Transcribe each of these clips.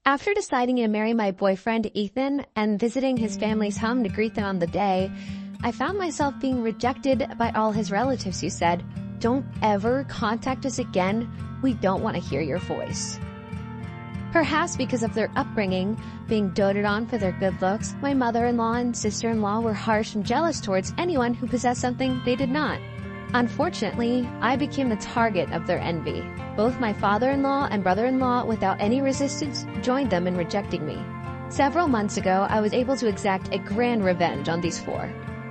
After deciding to marry my boyfriend, Ethan, and visiting his family's home to greet them on the day, I found myself being rejected by all his relatives who said, "Don't ever contact us again. We don't want to hear your voice." Perhaps because of their upbringing, being doted on for their good looks, my mother-in-law and sister-in-law were harsh and jealous towards anyone who possessed something they did not. Unfortunately, I became the target of their envy. Both my father-in-law and brother-in-law, without any resistance, joined them in rejecting me. Several months ago, I was able to exact a grand revenge on these four.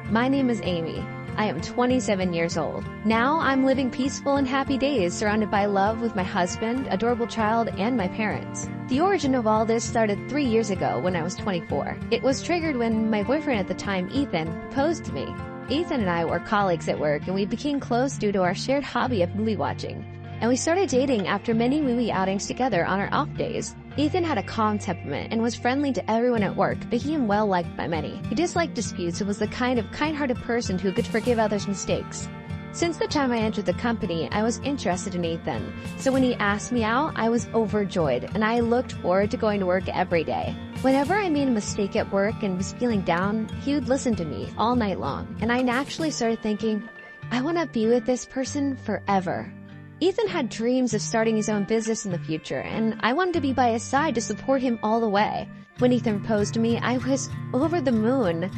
My name is Amy. I am 27 years old. Now I'm living peaceful and happy days surrounded by love with my husband, adorable child, and my parents. The origin of all this started 3 years ago when I was 24. It was triggered when my boyfriend at the time, Ethan, proposed to me. Ethan and I were colleagues at work, and we became close due to our shared hobby of movie watching. And we started dating after many movie outings together on our off days. Ethan had a calm temperament and was friendly to everyone at work, making him well liked by many. He disliked disputes and was the kind of kind-hearted person who could forgive others' mistakes. Since the time I entered the company, I was interested in Ethan, so when he asked me out, I was overjoyed, and I looked forward to going to work every day. Whenever I made a mistake at work and was feeling down, he would listen to me all night long, and I naturally started thinking, I want to be with this person forever. Ethan had dreams of starting his own business in the future, and I wanted to be by his side to support him all the way. When Ethan proposed to me, I was over the moon.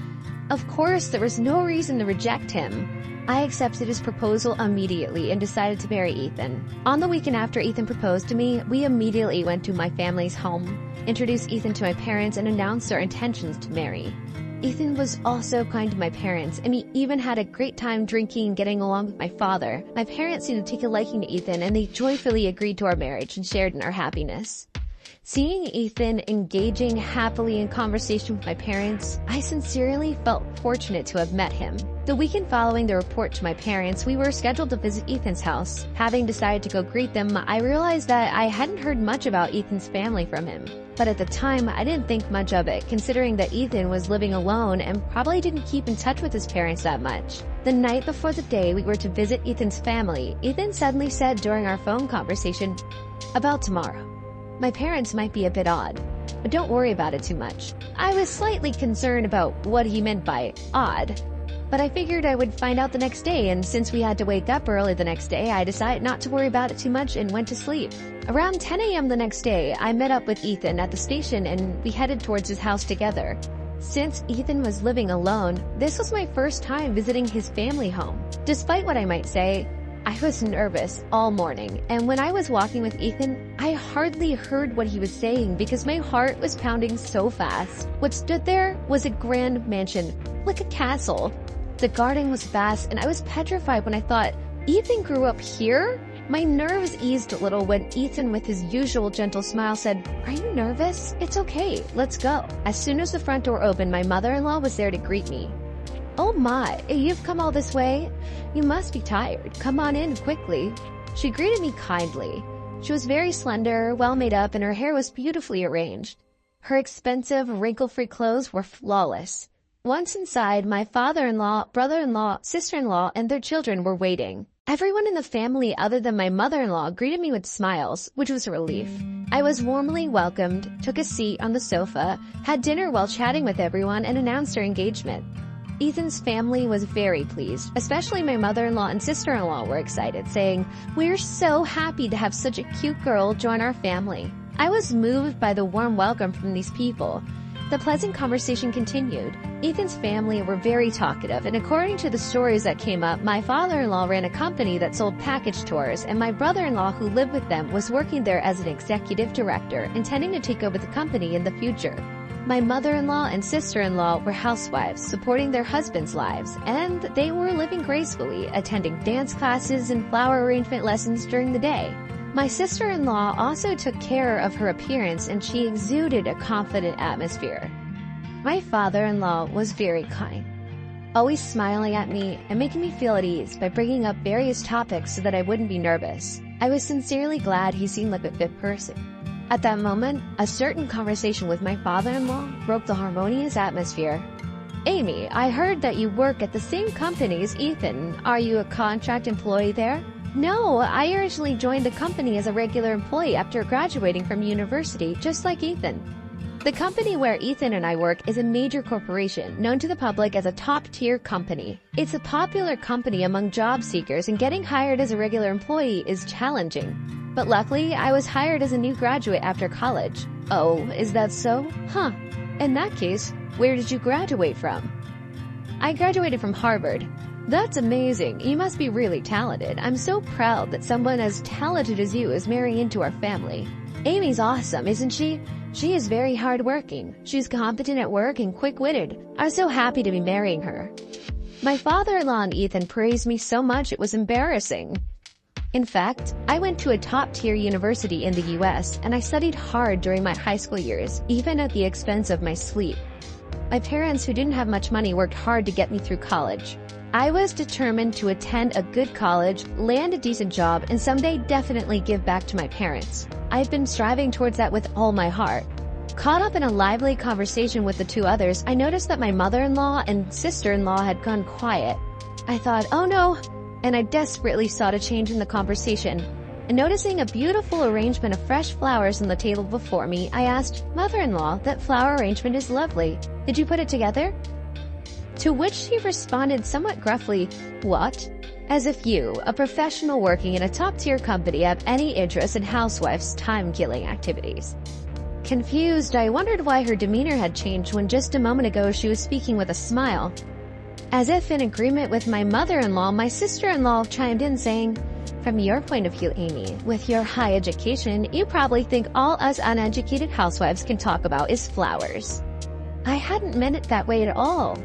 Of course, there was no reason to reject him. I accepted his proposal immediately and decided to marry Ethan. On the weekend after Ethan proposed to me, we immediately went to my family's home, introduced Ethan to my parents, and announced our intentions to marry. Ethan was also kind to my parents, and we even had a great time drinking and getting along with my father. My parents seemed to take a liking to Ethan, and they joyfully agreed to our marriage and shared in our happiness. Seeing Ethan engaging happily in conversation with my parents, I sincerely felt fortunate to have met him. The weekend following the report to my parents, we were scheduled to visit Ethan's house. Having decided to go greet them, I realized that I hadn't heard much about Ethan's family from him. But at the time, I didn't think much of it, considering that Ethan was living alone and probably didn't keep in touch with his parents that much. The night before the day we were to visit Ethan's family, Ethan suddenly said during our phone conversation, "About tomorrow. My parents might be a bit odd, but don't worry about it too much." I was slightly concerned about what he meant by odd, but I figured I would find out the next day, and since we had to wake up early the next day, I decided not to worry about it too much and went to sleep. Around 10 a.m. the next day, I met up with Ethan at the station and we headed towards his house together. Since Ethan was living alone, this was my first time visiting his family home. Despite what I might say, I was nervous all morning, and when I was walking with Ethan, I hardly heard what he was saying because my heart was pounding so fast. What stood there was a grand mansion, like a castle. The garden was vast, and I was petrified when I thought, Ethan grew up here? My nerves eased a little when Ethan, with his usual gentle smile, said, "Are you nervous? It's okay, let's go." As soon as the front door opened, my mother-in-law was there to greet me. "Oh my, you've come all this way? You must be tired. Come on in quickly." She greeted me kindly. She was very slender, well made up, and her hair was beautifully arranged. Her expensive, wrinkle-free clothes were flawless. Once inside, my father-in-law, brother-in-law, sister-in-law, and their children were waiting. Everyone in the family other than my mother-in-law greeted me with smiles, which was a relief. I was warmly welcomed, took a seat on the sofa, had dinner while chatting with everyone, and announced our engagement. Ethan's family was very pleased, especially my mother-in-law and sister-in-law were excited, saying, "We're so happy to have such a cute girl join our family." I was moved by the warm welcome from these people. The pleasant conversation continued. Ethan's family were very talkative, and according to the stories that came up, my father-in-law ran a company that sold package tours, and my brother-in-law who lived with them was working there as an executive director, intending to take over the company in the future. My mother-in-law and sister-in-law were housewives, supporting their husbands' lives, and they were living gracefully, attending dance classes and flower arrangement lessons during the day. My sister-in-law also took care of her appearance, and she exuded a confident atmosphere. My father-in-law was very kind, always smiling at me and making me feel at ease by bringing up various topics so that I wouldn't be nervous. I was sincerely glad he seemed like a fit person. At that moment, a certain conversation with my father-in-law broke the harmonious atmosphere. "Amy, I heard that you work at the same company as Ethan. Are you a contract employee there?" No, I originally joined the company as a regular employee after graduating from university, just like Ethan. The company where Ethan and I work is a major corporation, known to the public as a top-tier company. It's a popular company among job seekers, and getting hired as a regular employee is challenging. But luckily, I was hired as a new graduate after college. Oh, is that so? Huh. In that case, where did you graduate from? I graduated from Harvard. That's amazing. You must be really talented. I'm so proud that someone as talented as you is marrying into our family. Amy's awesome, isn't she? She is very hardworking. She's competent at work and quick-witted. I was so happy to be marrying her. My father-in-law and Ethan praised me so much it was embarrassing. In fact, I went to a top-tier university in the US, and I studied hard during my high school years, even at the expense of my sleep. My parents, who didn't have much money, worked hard to get me through college. I was determined to attend a good college, land a decent job, and someday definitely give back to my parents. I've been striving towards that with all my heart. Caught up in a lively conversation with the two others, I noticed that my mother-in-law and sister-in-law had gone quiet. I thought, oh no, and I desperately sought a change in the conversation. And noticing a beautiful arrangement of fresh flowers on the table before me, I asked, "Mother-in-law, that flower arrangement is lovely. Did you put it together?" To which she responded somewhat gruffly, "What?" As if you, a professional working in a top-tier company, have any interest in housewives' time-killing activities. Confused, I wondered why her demeanor had changed when just a moment ago she was speaking with a smile. As if in agreement with my mother-in-law, my sister-in-law chimed in saying, "From your point of view, Amy, with your high education, you probably think all us uneducated housewives can talk about is flowers." I hadn't meant it that way at all.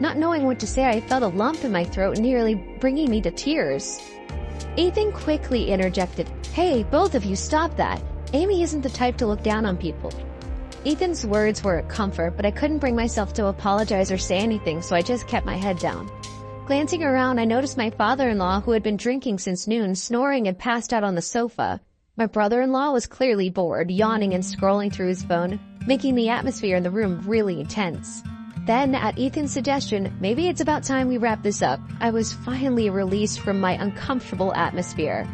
Not knowing what to say, I felt a lump in my throat, nearly bringing me to tears. Ethan quickly interjected, "Hey, both of you, stop that. Amy isn't the type to look down on people." Ethan's words were a comfort, but I couldn't bring myself to apologize or say anything, so I just kept my head down. Glancing around, I noticed my father-in-law, who had been drinking since noon, snoring and passed out on the sofa. My brother-in-law was clearly bored, yawning and scrolling through his phone, making the atmosphere in the room really intense. Then, at Ethan's suggestion, maybe it's about time we wrap this up, I was finally released from my uncomfortable atmosphere.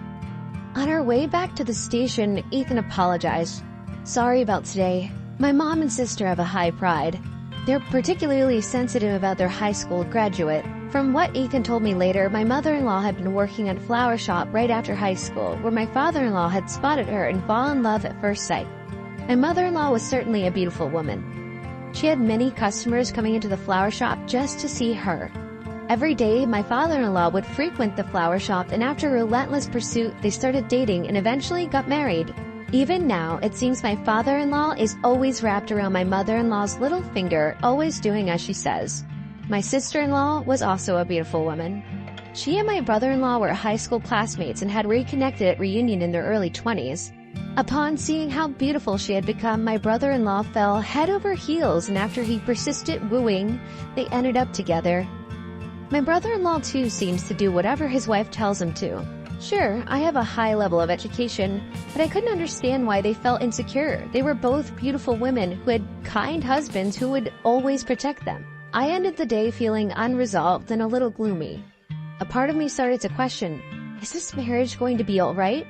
On our way back to the station, Ethan apologized. "Sorry about today. My mom and sister have a high pride. They're particularly sensitive about their high school graduate." From what Ethan told me later, my mother-in-law had been working at a flower shop right after high school, where my father-in-law had spotted her and fallen in love at first sight. My mother-in-law was certainly a beautiful woman. She had many customers coming into the flower shop just to see her. Every day, my father-in-law would frequent the flower shop, and after relentless pursuit, they started dating and eventually got married. Even now, it seems my father-in-law is always wrapped around my mother-in-law's little finger, always doing as she says. My sister-in-law was also a beautiful woman. She and my brother-in-law were high school classmates and had reconnected at reunion in their early 20s. Upon seeing how beautiful she had become, my brother-in-law fell head over heels, and after he persisted wooing, they ended up together. My brother-in-law too seems to do whatever his wife tells him to. Sure, I have a high level of education, but I couldn't understand why they felt insecure. They were both beautiful women who had kind husbands who would always protect them. I ended the day feeling unresolved and a little gloomy. A part of me started to question, is this marriage going to be all right?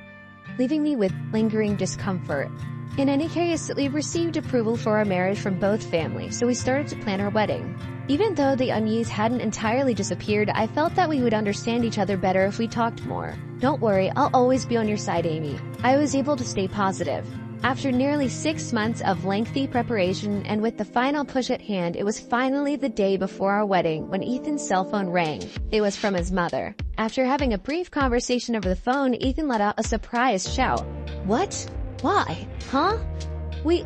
Leaving me with lingering discomfort. In any case, we received approval for our marriage from both families, so we started to plan our wedding. Even though the unease hadn't entirely disappeared, I felt that we would understand each other better if we talked more. "Don't worry, I'll always be on your side, Amy." I was able to stay positive. After nearly 6 months of lengthy preparation and with the final push at hand, it was finally the day before our wedding when Ethan's cell phone rang. It was from his mother. After having a brief conversation over the phone, Ethan let out a surprised shout. "What? Why? Huh? We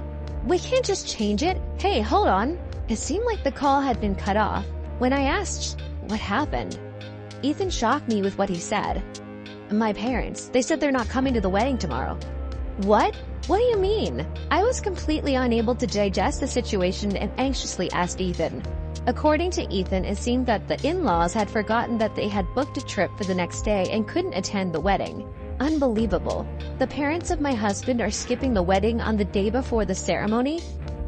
can't just change it. Hey, hold on." It seemed like the call had been cut off. When I asked what happened, Ethan shocked me with what he said. "My parents, they said they're not coming to the wedding tomorrow." "What? What do you mean?" I was completely unable to digest the situation and anxiously asked Ethan. According to Ethan, it seemed that the in-laws had forgotten that they had booked a trip for the next day and couldn't attend the wedding. Unbelievable. The parents of my husband are skipping the wedding on the day before the ceremony?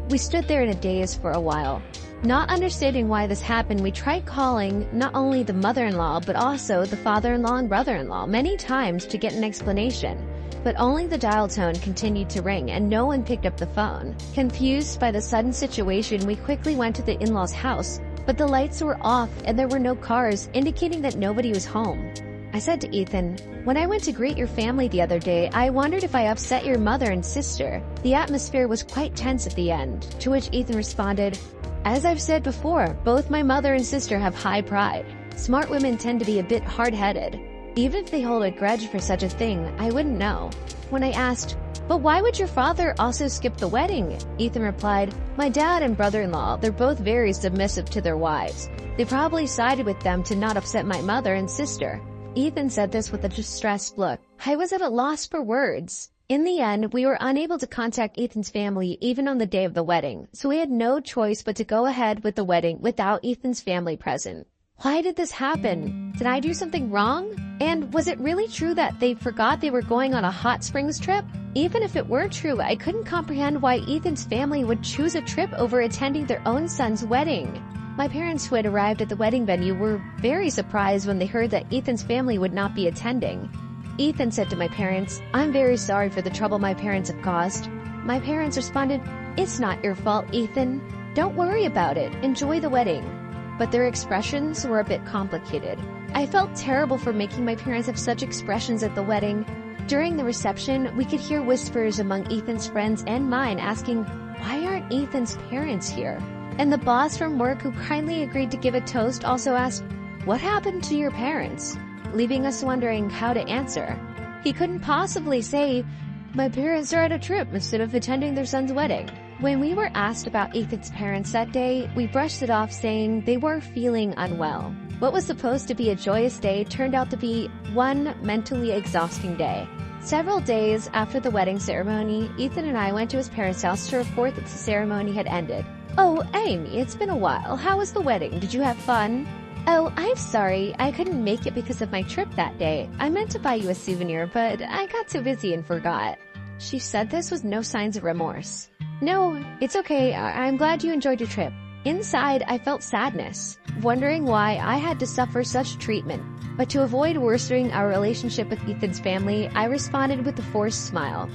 We stood there in a daze for a while. Not understanding why this happened, we tried calling not only the mother-in-law but also the father-in-law and brother-in-law many times to get an explanation. But only the dial tone continued to ring and no one picked up the phone. Confused by the sudden situation, we quickly went to the in-laws' house, but the lights were off and there were no cars, indicating that nobody was home. I said to Ethan, "When I went to greet your family the other day, I wondered if I upset your mother and sister." The atmosphere was quite tense at the end, to which Ethan responded, "As I've said before, both my mother and sister have high pride. Smart women tend to be a bit hard-headed. Even if they hold a grudge for such a thing, I wouldn't know." When I asked, "But why would your father also skip the wedding?" Ethan replied, "My dad and brother-in-law, they're both very submissive to their wives. They probably sided with them to not upset my mother and sister." Ethan said this with a distressed look. I was at a loss for words. In the end, we were unable to contact Ethan's family even on the day of the wedding, so we had no choice but to go ahead with the wedding without Ethan's family present. Why did this happen? Did I do something wrong? And was it really true that they forgot they were going on a hot springs trip? Even if it were true, I couldn't comprehend why Ethan's family would choose a trip over attending their own son's wedding. My parents, who had arrived at the wedding venue, were very surprised when they heard that Ethan's family would not be attending. Ethan said to my parents, "I'm very sorry for the trouble my parents have caused." My parents responded, "It's not your fault, Ethan. Don't worry about it. Enjoy the wedding." But their expressions were a bit complicated. I felt terrible for making my parents have such expressions at the wedding. During the reception, we could hear whispers among Ethan's friends and mine asking, "Why aren't Ethan's parents here?" And the boss from work, who kindly agreed to give a toast, also asked, "What happened to your parents?" leaving us wondering how to answer. He couldn't possibly say, "My parents are at a trip," instead of attending their son's wedding. When we were asked about Ethan's parents that day, we brushed it off saying they were feeling unwell. What was supposed to be a joyous day turned out to be one mentally exhausting day. Several days after the wedding ceremony, Ethan and I went to his parents' house to report that the ceremony had ended. "Oh, Amy, it's been a while. How was the wedding? Did you have fun?" "Oh, I'm sorry. I couldn't make it because of my trip that day. I meant to buy you a souvenir, but I got too busy and forgot." She said this with no signs of remorse. "No, it's okay. I'm glad you enjoyed your trip." Inside, I felt sadness, wondering why I had to suffer such treatment. But to avoid worsening our relationship with Ethan's family, I responded with a forced smile.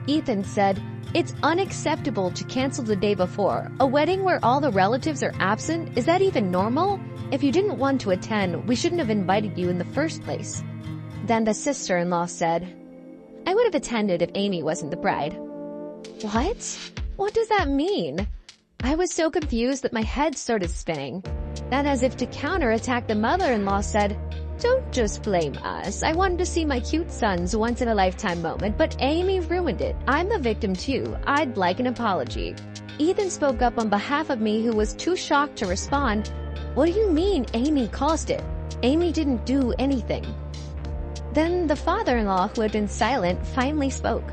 Ethan said, "It's unacceptable to cancel the day before. A wedding where all the relatives are absent? Is that even normal? If you didn't want to attend, we shouldn't have invited you in the first place." Then the sister-in-law said, "I would have attended if Amy wasn't the bride." What? What does that mean? I was so confused that my head started spinning. Then, as if to counterattack, the mother-in-law said, "Don't just blame us. I wanted to see my cute son's once-in-a-lifetime moment, but Amy ruined it. I'm the victim too. I'd like an apology." Ethan spoke up on behalf of me, who was too shocked to respond. "What do you mean Amy caused it? Amy didn't do anything." Then the father-in-law, who had been silent, finally spoke.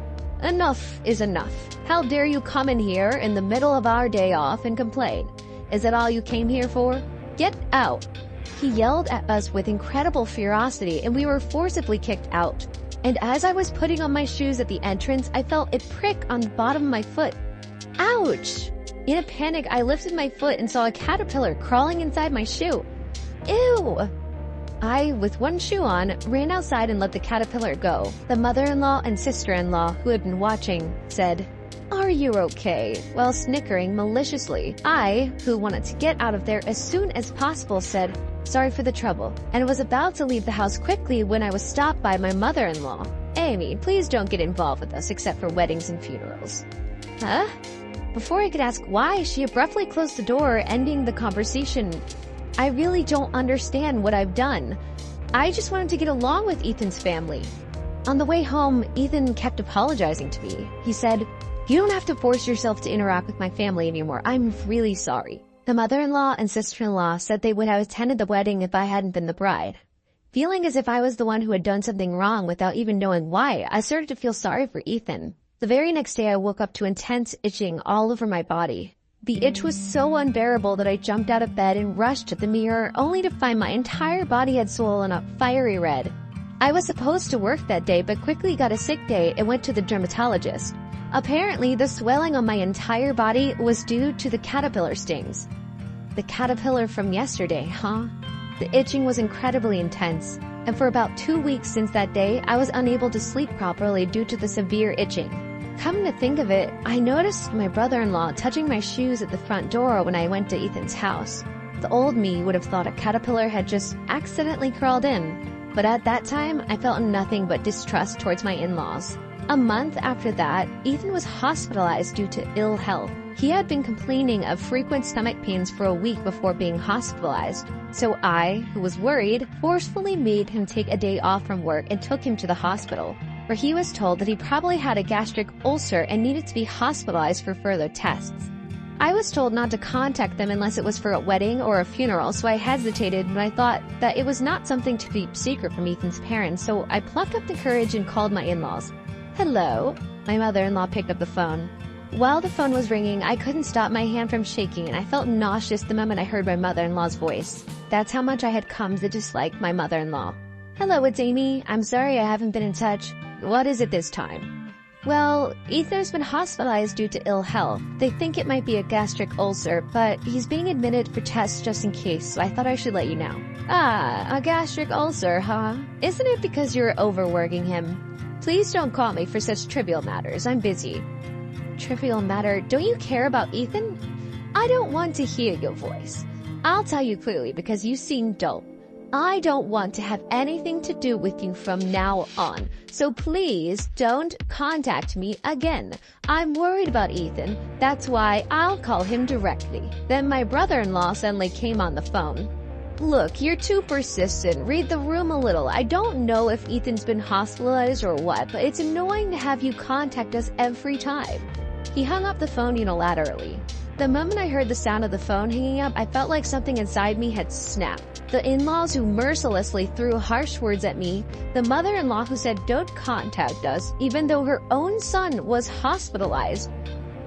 "Enough is enough. How dare you come in here in the middle of our day off and complain? Is that all you came here for? Get out." He yelled at us with incredible ferocity, and we were forcibly kicked out. And as I was putting on my shoes at the entrance, I felt a prick on the bottom of my foot. Ouch! In a panic, I lifted my foot and saw a caterpillar crawling inside my shoe. Ew! I, with one shoe on, ran outside and let the caterpillar go. The mother-in-law and sister-in-law, who had been watching, said, "Are you okay?" while snickering maliciously. I, who wanted to get out of there as soon as possible, said, "Sorry for the trouble," and was about to leave the house quickly when I was stopped by my mother-in-law. "Amy, please don't get involved with us except for weddings and funerals." Huh? Before I could ask why, she abruptly closed the door, ending the conversation. I really don't understand what I've done. I just wanted to get along with Ethan's family. On the way home, Ethan kept apologizing to me. He said, "You don't have to force yourself to interact with my family anymore. I'm really sorry." The mother-in-law and sister-in-law said they would have attended the wedding if I hadn't been the bride. Feeling as if I was the one who had done something wrong without even knowing why, I started to feel sorry for Ethan. The very next day, I woke up to intense itching all over my body. The itch was so unbearable that I jumped out of bed and rushed to the mirror, only to find my entire body had swollen up fiery red. I was supposed to work that day, but quickly got a sick day and went to the dermatologist. Apparently, the swelling on my entire body was due to the caterpillar stings. the caterpillar from yesterday, huh? The itching was incredibly intense, and for about 2 weeks since that day, I was unable to sleep properly due to the severe itching. Come to think of it, I noticed my brother-in-law touching my shoes at the front door when I went to Ethan's house. The old me would have thought a caterpillar had just accidentally crawled in, but at that time, I felt nothing but distrust towards my in-laws. A month after that, Ethan was hospitalized due to ill health. He had been complaining of frequent stomach pains for a week before being hospitalized, so I, who was worried, forcefully made him take a day off from work and took him to the hospital, where he was told that he probably had a gastric ulcer and needed to be hospitalized for further tests. I was told not to contact them unless it was for a wedding or a funeral, so I hesitated, but I thought that it was not something to keep secret from Ethan's parents, so I plucked up the courage and called my in-laws. Hello? My mother-in-law picked up the phone. While the phone was ringing, I couldn't stop my hand from shaking, and I felt nauseous the moment I heard my mother-in-law's voice. That's how much I had come to dislike my mother-in-law. Hello, it's Amy. I'm sorry I haven't been in touch. What is it this time? Well, Ethan's been hospitalized due to ill health. They think it might be a gastric ulcer, but he's being admitted for tests just in case, so I thought I should let you know. Ah, a gastric ulcer, huh? Isn't it because you're overworking him? Please don't call me for such trivial matters. I'm busy. Trivial matter? Don't you care about Ethan? I don't want to hear your voice. I'll tell you clearly because you seem dull. I don't want to have anything to do with you from now on, so please don't contact me again. I'm worried about Ethan. That's why I'll call him directly. Then my brother-in-law suddenly came on the phone. Look, you're too persistent. Read the room a little. I don't know if Ethan's been hospitalized or what, but it's annoying to have you contact us every time. He hung up the phone unilaterally. The moment I heard the sound of the phone hanging up, I felt like something inside me had snapped. The in-laws who mercilessly threw harsh words at me, the mother-in-law who said don't contact us even though her own son was hospitalized,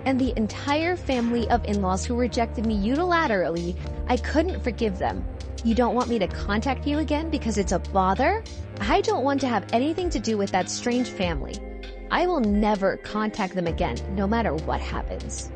and the entire family of in-laws who rejected me unilaterally, I couldn't forgive them. You don't want me to contact you again because it's a bother? I don't want to have anything to do with that strange family. I will never contact them again, no matter what happens.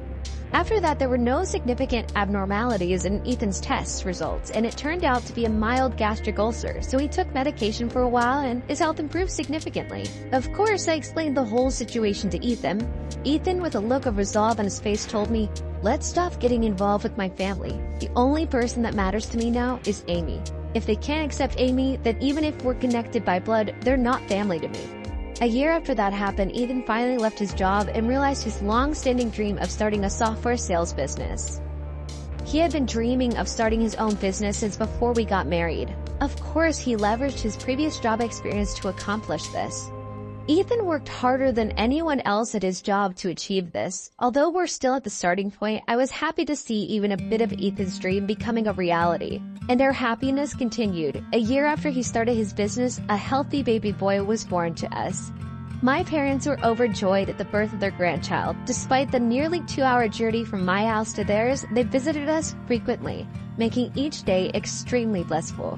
After that, there were no significant abnormalities in Ethan's test results, and it turned out to be a mild gastric ulcer, so he took medication for a while and his health improved significantly. Of course, I explained the whole situation to Ethan. Ethan, with a look of resolve on his face, told me, "Let's stop getting involved with my family. The only person that matters to me now is Amy. If they can't accept Amy, then even if we're connected by blood, they're not family to me." A year after that happened, Ethan finally left his job and realized his long-standing dream of starting a software sales business. He had been dreaming of starting his own business since before we got married. Of course, he leveraged his previous job experience to accomplish this. Ethan worked harder than anyone else at his job to achieve this. Although we're still at the starting point, I was happy to see even a bit of Ethan's dream becoming a reality. And our happiness continued. A year after he started his business, a healthy baby boy was born to us. My parents were overjoyed at the birth of their grandchild. Despite the nearly 2-hour journey from my house to theirs, they visited us frequently, making each day extremely blissful.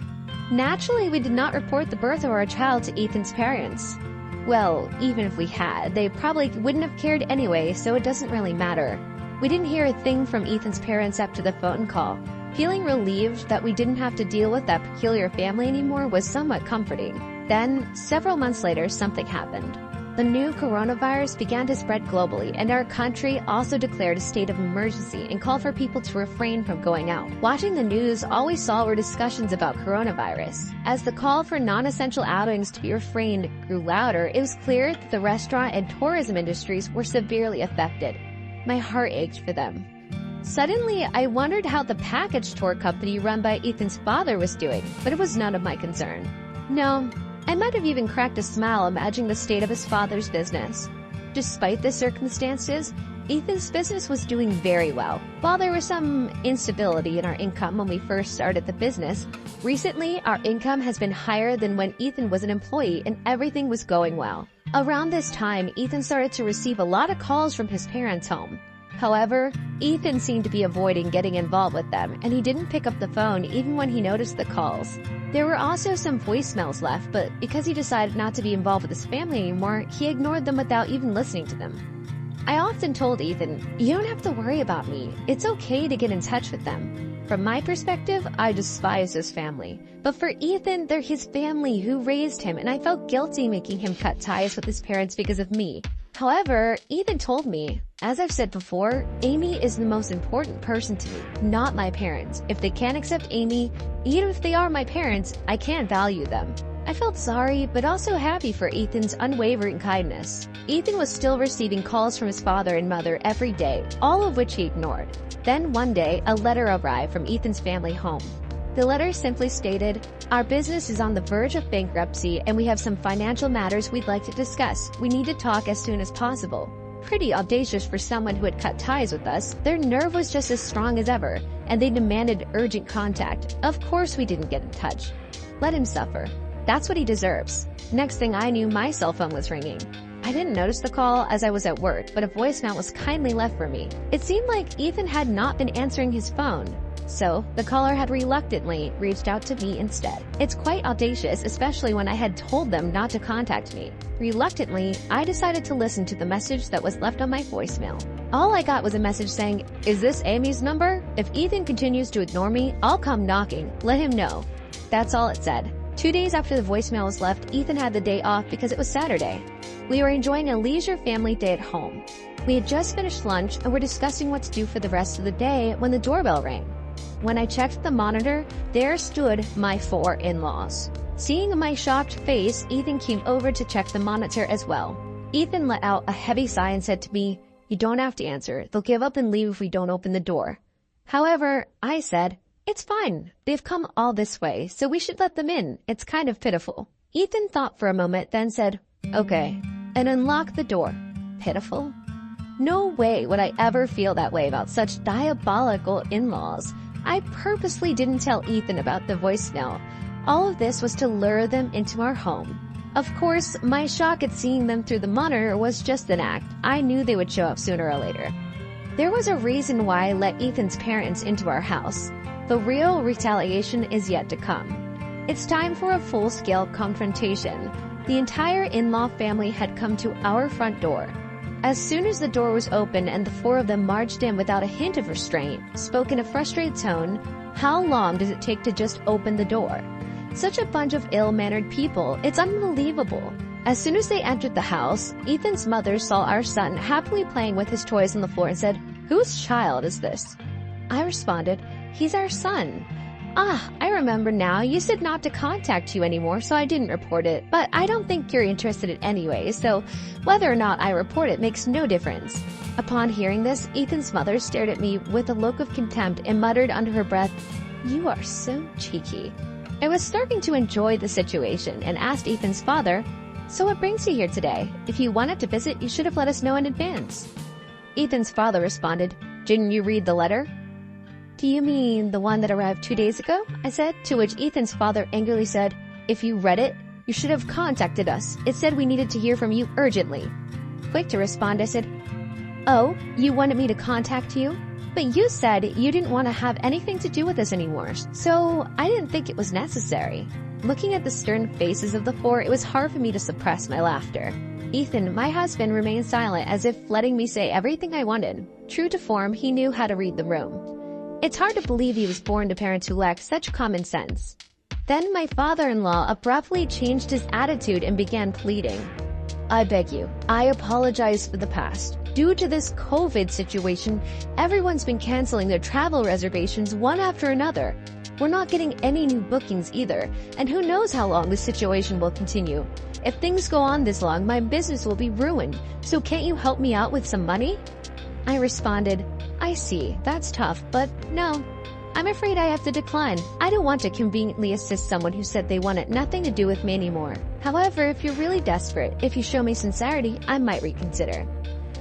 Naturally, we did not report the birth of our child to Ethan's parents. Well, even if we had, they probably wouldn't have cared anyway, so it doesn't really matter. We didn't hear a thing from Ethan's parents after the phone call. Feeling relieved that we didn't have to deal with that peculiar family anymore was somewhat comforting. Then, several months later, something happened. The new coronavirus began to spread globally, and our country also declared a state of emergency and called for people to refrain from going out. Watching the news, all we saw were discussions about coronavirus. As the call for non-essential outings to be refrained grew louder, it was clear that the restaurant and tourism industries were severely affected. My heart ached for them. Suddenly, I wondered how the package tour company run by Ethan's father was doing, but it was none of my concern. No, I might have even cracked a smile imagining the state of his father's business. Despite the circumstances, Ethan's business was doing very well. While there was some instability in our income when we first started the business, recently our income has been higher than when Ethan was an employee and everything was going well. Around this time, Ethan started to receive a lot of calls from his parents' home. However, Ethan seemed to be avoiding getting involved with them, and he didn't pick up the phone even when he noticed the calls. There were also some voicemails left, but because he decided not to be involved with his family anymore, he ignored them without even listening to them. I often told Ethan, you don't have to worry about me. It's okay to get in touch with them. From my perspective, I despise his family. But for Ethan, they're his family who raised him, and I felt guilty making him cut ties with his parents because of me. However, Ethan told me, as I've said before, Amy is the most important person to me, not my parents. If they can't accept Amy, even if they are my parents, I can't value them. I felt sorry, but also happy for Ethan's unwavering kindness. Ethan was still receiving calls from his father and mother every day, all of which he ignored. Then one day, a letter arrived from Ethan's family home. The letter simply stated, "Our business is on the verge of bankruptcy and we have some financial matters we'd like to discuss. We need to talk as soon as possible." Pretty audacious for someone who had cut ties with us. Their nerve was just as strong as ever, and they demanded urgent contact. Of course we didn't get in touch. Let him suffer. That's what he deserves. Next thing I knew, my cell phone was ringing. I didn't notice the call as I was at work, but a voicemail was kindly left for me. It seemed like Ethan had not been answering his phone. So, the caller had reluctantly reached out to me instead. It's quite audacious, especially when I had told them not to contact me. Reluctantly, I decided to listen to the message that was left on my voicemail. All I got was a message saying, "Is this Amy's number? If Ethan continues to ignore me, I'll come knocking. Let him know." That's all it said. 2 days after the voicemail was left, Ethan had the day off because it was Saturday. We were enjoying a leisure family day at home. We had just finished lunch and were discussing what to do for the rest of the day when the doorbell rang. When I checked the monitor, there stood my 4 in-laws. Seeing my shocked face, Ethan came over to check the monitor as well. Ethan let out a heavy sigh and said to me, "You don't have to answer. They'll give up and leave if we don't open the door." However, I said, "It's fine. They've come all this way, so we should let them in. It's kind of pitiful." Ethan thought for a moment, then said, "Okay," and unlocked the door. Pitiful? No way would I ever feel that way about such diabolical in-laws. I purposely didn't tell Ethan about the voicemail. All of this was to lure them into our home. Of course, my shock at seeing them through the monitor was just an act. I knew they would show up sooner or later. There was a reason why I let Ethan's parents into our house. The real retaliation is yet to come. It's time for a full-scale confrontation. The entire in-law family had come to our front door. As soon as the door was open and the 4 of them marched in without a hint of restraint, spoke in a frustrated tone, "How long does it take to just open the door?" Such a bunch of ill-mannered people, it's unbelievable. As soon as they entered the house, Ethan's mother saw our son happily playing with his toys on the floor and said, "Whose child is this?" I responded, "He's our son." "Ah, I remember now. You said not to contact you anymore, so I didn't report it. But I don't think you're interested in anyway, so whether or not I report it makes no difference." Upon hearing this, Ethan's mother stared at me with a look of contempt and muttered under her breath, "You are so cheeky." I was starting to enjoy the situation and asked Ethan's father, "So what brings you here today? If you wanted to visit, you should have let us know in advance." Ethan's father responded, "Didn't you read the letter?" "Do you mean the one that arrived 2 days ago?" I said, to which Ethan's father angrily said, "If you read it, you should have contacted us. It said we needed to hear from you urgently." Quick to respond, I said, "Oh, you wanted me to contact you? But you said you didn't want to have anything to do with us anymore, so I didn't think it was necessary." Looking at the stern faces of the 4, it was hard for me to suppress my laughter. Ethan, my husband, remained silent as if letting me say everything I wanted. True to form, he knew how to read the room. It's hard to believe he was born to parents who lacked such common sense. Then my father-in-law abruptly changed his attitude and began pleading. "I beg you, I apologize for the past. Due to this COVID situation, everyone's been canceling their travel reservations one after another. We're not getting any new bookings either, and who knows how long this situation will continue. If things go on this long, my business will be ruined, so can't you help me out with some money?" I responded, "I see, that's tough, but no. I'm afraid I have to decline. I don't want to conveniently assist someone who said they wanted nothing to do with me anymore. However, if you're really desperate, if you show me sincerity, I might reconsider."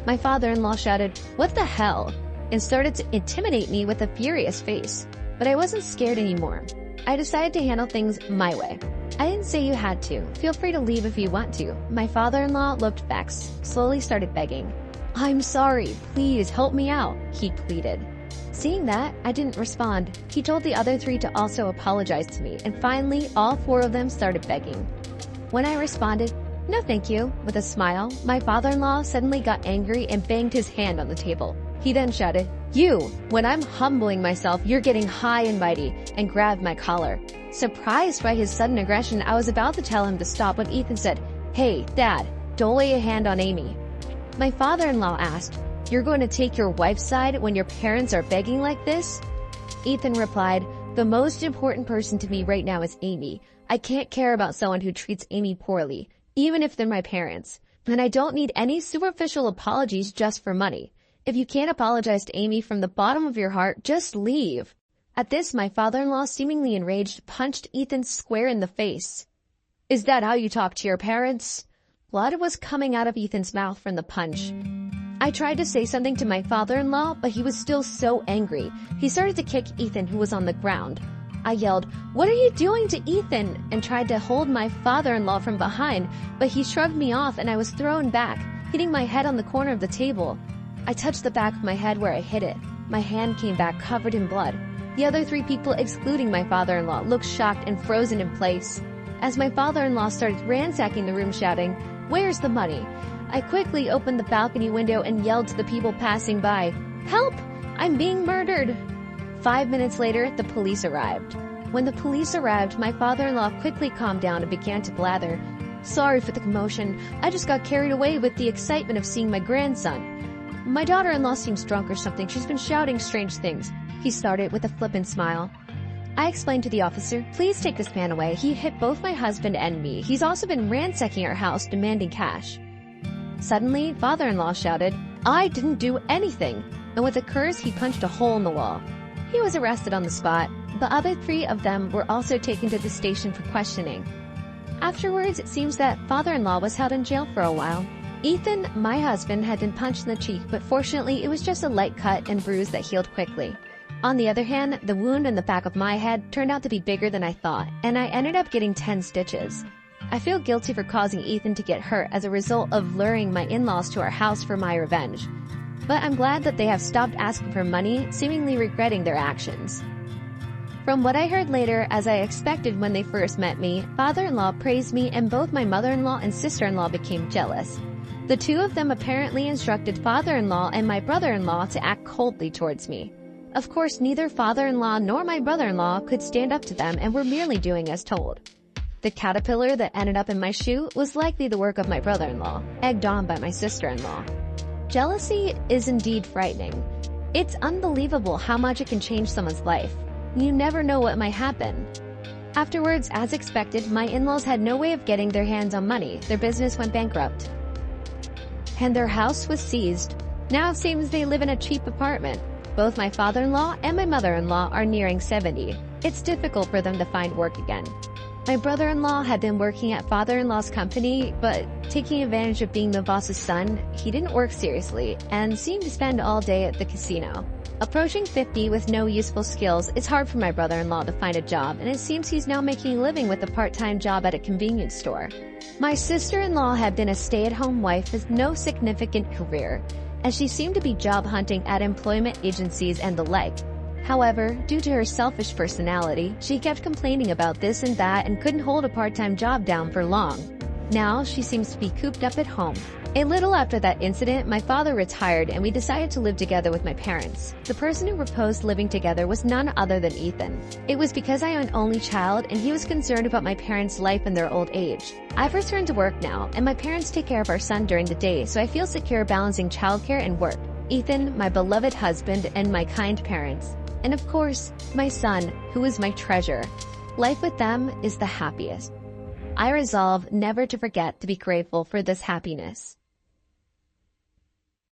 My father-in-law shouted, "What the hell?" and started to intimidate me with a furious face. But I wasn't scared anymore. I decided to handle things my way. "I didn't say you had to. Feel free to leave if you want to." My father-in-law looked vexed, slowly started begging. "I'm sorry, please help me out," he pleaded. Seeing that, I didn't respond. He told the other 3 to also apologize to me, and finally, all 4 of them started begging. When I responded, No thank you. With a smile, my father-in-law suddenly got angry and banged his hand on the table. He then shouted, "You! When I'm humbling myself, you're getting high and mighty," and grabbed my collar. Surprised by his sudden aggression, I was about to tell him to stop when Ethan said, "Hey, Dad, don't lay a hand on Amy." My father-in-law asked, "You're going to take your wife's side when your parents are begging like this?" Ethan replied, "The most important person to me right now is Amy. I can't care about someone who treats Amy poorly, even if they're my parents. And I don't need any superficial apologies just for money. If you can't apologize to Amy from the bottom of your heart, just leave." At this, my father-in-law, seemingly enraged, punched Ethan square in the face. "Is that how you talk to your parents?" Blood was coming out of Ethan's mouth from the punch. I tried to say something to my father-in-law, but he was still so angry. He started to kick Ethan, who was on the ground. I yelled, "What are you doing to Ethan?" and tried to hold my father-in-law from behind, but he shrugged me off and I was thrown back, hitting my head on the corner of the table. I touched the back of my head where I hit it. My hand came back covered in blood. The other 3 people, excluding my father-in-law, looked shocked and frozen in place. As my father-in-law started ransacking the room shouting, "Where's the money?" I quickly opened the balcony window and yelled to the people passing by, "Help! I'm being murdered!" 5 minutes later, the police arrived. When the police arrived, my father-in-law quickly calmed down and began to blather, "Sorry for the commotion. I just got carried away with the excitement of seeing my grandson. My daughter-in-law seems drunk or something. She's been shouting strange things." He started with a flippant smile. I explained to the officer, "Please take this man away. He hit both my husband and me. He's also been ransacking our house, demanding cash." Suddenly, father-in-law shouted, "I didn't do anything," and with a curse, he punched a hole in the wall. He was arrested on the spot. The other 3 of them were also taken to the station for questioning. Afterwards, it seems that father-in-law was held in jail for a while. Ethan, my husband, had been punched in the cheek, but fortunately it was just a light cut and bruise that healed quickly. On the other hand, the wound in the back of my head turned out to be bigger than I thought, and I ended up getting 10 stitches. I feel guilty for causing Ethan to get hurt as a result of luring my in-laws to our house for my revenge. But I'm glad that they have stopped asking for money, seemingly regretting their actions. From what I heard later, as I expected when they first met me, father-in-law praised me and both my mother-in-law and sister-in-law became jealous. The 2 of them apparently instructed father-in-law and my brother-in-law to act coldly towards me. Of course, neither father-in-law nor my brother-in-law could stand up to them and were merely doing as told. The caterpillar that ended up in my shoe was likely the work of my brother-in-law, egged on by my sister-in-law. Jealousy is indeed frightening. It's unbelievable how much it can change someone's life. You never know what might happen. Afterwards, as expected, my in-laws had no way of getting their hands on money. Their business went bankrupt. And their house was seized. Now it seems they live in a cheap apartment. Both my father-in-law and my mother-in-law are nearing 70. It's difficult for them to find work again. My brother-in-law had been working at father-in-law's company, but taking advantage of being the boss's son, he didn't work seriously and seemed to spend all day at the casino. Approaching 50 with no useful skills, it's hard for my brother-in-law to find a job, and it seems he's now making a living with a part-time job at a convenience store. My sister-in-law had been a stay-at-home wife with no significant career, as she seemed to be job hunting at employment agencies and the like. However, due to her selfish personality, she kept complaining about this and that and couldn't hold a part-time job down for long. Now, she seems to be cooped up at home. A little after that incident, my father retired and we decided to live together with my parents. The person who proposed living together was none other than Ethan. It was because I am an only child and he was concerned about my parents' life in their old age. I've returned to work now, and my parents take care of our son during the day, so I feel secure balancing childcare and work. Ethan, my beloved husband, and my kind parents. And of course, my son, who is my treasure. Life with them is the happiest. I resolve never to forget to be grateful for this happiness.